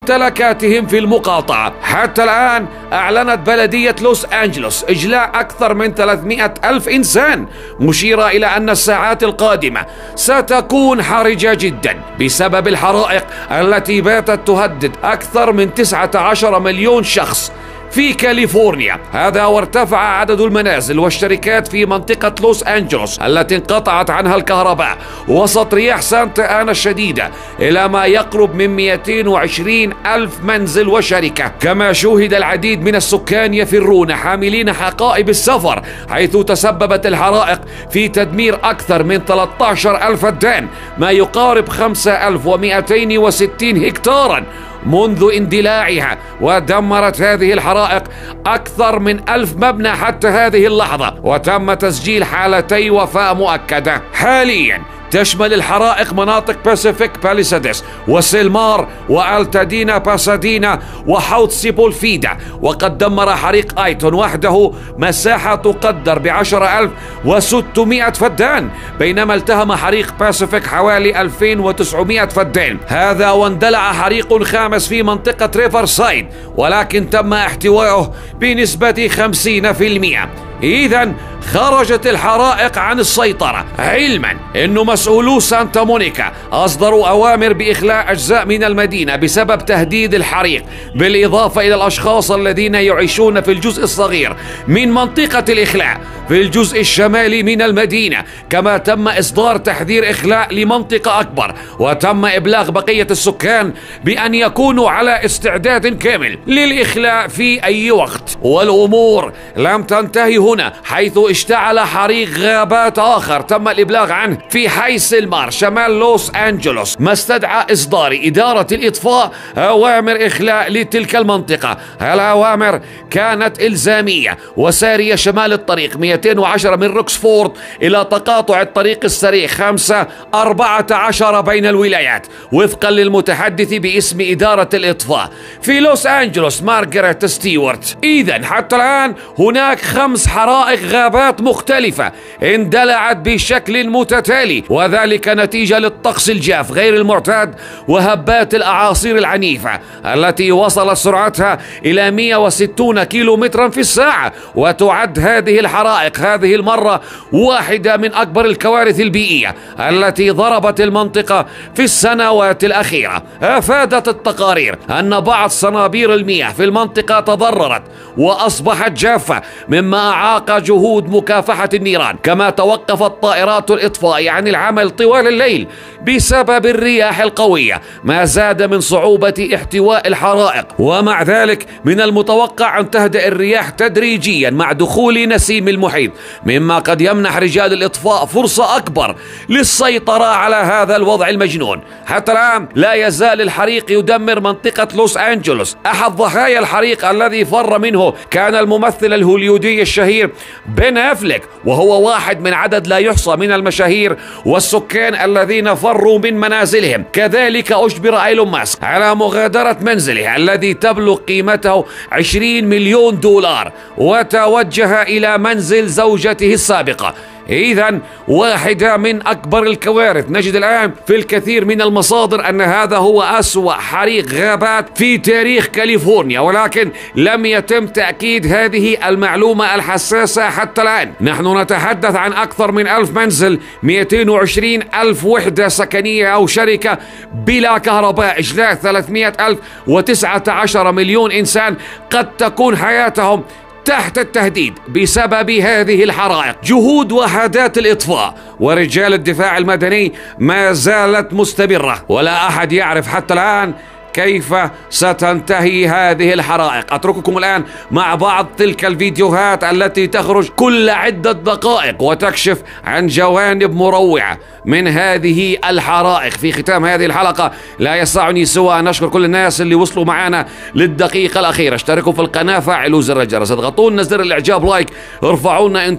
ممتلكاتهم في المقاطعة. حتى الآن أعلنت بلدية لوس أنجلوس إجلاء أكثر من 300 ألف إنسان، مشيرة إلى أن الساعات القادمة ستكون حرجة جدا بسبب الحرائق التي باتت تهدد أكثر من 19 مليون شخص في كاليفورنيا. هذا وارتفع عدد المنازل والشركات في منطقة لوس أنجلوس التي انقطعت عنها الكهرباء وسط رياح سانتا آنا الشديدة إلى ما يقرب من 220 ألف منزل وشركة. كما شوهد العديد من السكان يفرون حاملين حقائب السفر، حيث تسببت الحرائق في تدمير أكثر من 13 ألف فدان، ما يقارب 5260 هكتارا منذ اندلاعها. ودمرت هذه الحرائق أكثر من 1000 مبنى حتى هذه اللحظة، وتم تسجيل حالتي وفاة مؤكدة. حاليا تشمل الحرائق مناطق باسيفيك باليسادس وسيلمار والتادينا باسادينا وحوض سيبولفيدا. وقد دمر حريق ايتون وحده مساحة تقدر ب10,600 فدان، بينما التهم حريق باسيفيك حوالي 2900 فدان. هذا واندلع حريق خامس في منطقة ريفر سايد، ولكن تم احتوائه بنسبة 50%. إذن خرجت الحرائق عن السيطرة، علما أنه مسؤولو سانتا مونيكا أصدروا أوامر بإخلاء أجزاء من المدينة بسبب تهديد الحريق، بالإضافة إلى الأشخاص الذين يعيشون في الجزء الصغير من منطقة الإخلاء في الجزء الشمالي من المدينة. كما تم إصدار تحذير إخلاء لمنطقة أكبر، وتم إبلاغ بقية السكان بأن يكونوا على استعداد كامل للإخلاء في أي وقت. والأمور لم تنتهي هنا، حيث اشتعل حريق غابات آخر تم الإبلاغ عنه في حي سيلمار شمال لوس أنجلوس، ما استدعى إصدار إدارة الإطفاء أوامر إخلاء لتلك المنطقة. الأوامر كانت إلزامية وسارية شمال الطريق 210 من روكسفورد إلى تقاطع الطريق السريع 514 بين الولايات، وفقا للمتحدث باسم إدارة الإطفاء في لوس أنجلوس مارغريت ستيوارت. إذن حتى الآن هناك 5 حرائق غابات مختلفة اندلعت بشكل متتالي، وذلك نتيجة للطقس الجاف غير المعتاد وهبات الأعاصير العنيفة التي وصلت سرعتها إلى 160 كيلومترا في الساعة. وتعد هذه الحرائق هذه المرة واحدة من أكبر الكوارث البيئية التي ضربت المنطقة في السنوات الأخيرة. أفادت التقارير أن بعض صنابير المياه في المنطقة تضررت وأصبحت جافة، مما أعاق جهود مكافحة النيران. كما توقفت طائرات الإطفاء عن العمل طوال الليل بسبب الرياح القوية، ما زاد من صعوبة احتواء الحرائق. ومع ذلك من المتوقع أن تهدأ الرياح تدريجيا مع دخول نسيم المحيط، مما قد يمنح رجال الإطفاء فرصة أكبر للسيطرة على هذا الوضع المجنون. حتى الآن لا يزال الحريق يدمر منطقة لوس أنجلوس. أحد ضحايا الحريق الذي فر منه كان الممثل الهوليودي الشهير بن أفليك، وهو واحد من عدد لا يحصى من المشاهير والسكان الذين فروا من منازلهم. كذلك أجبر إيلون ماسك على مغادرة منزله الذي تبلغ قيمته 20 مليون دولار، وتوجه إلى منزل زوجته السابقة. إذن واحدة من أكبر الكوارث. نجد الآن في الكثير من المصادر أن هذا هو أسوأ حريق غابات في تاريخ كاليفورنيا، ولكن لم يتم تأكيد هذه المعلومة الحساسة حتى الآن. نحن نتحدث عن أكثر من 1000 منزل، 220 ألف وحدة سكنية أو شركة بلا كهرباء، إجلاء 300 ألف و19 مليون إنسان قد تكون حياتهم تحت التهديد بسبب هذه الحرائق. جهود وحدات الإطفاء ورجال الدفاع المدني ما زالت مستمرة، ولا أحد يعرف حتى الآن كيف ستنتهي هذه الحرائق. أترككم الآن مع بعض تلك الفيديوهات التي تخرج كل عدة دقائق وتكشف عن جوانب مروعة من هذه الحرائق. في ختام هذه الحلقة لا يسعني سوى أن أشكر كل الناس اللي وصلوا معنا للدقيقة الأخيرة. اشتركوا في القناة، فعلوا زر الجرس، اضغطوا لنا زر الإعجاب، لايك، ارفعوا لنا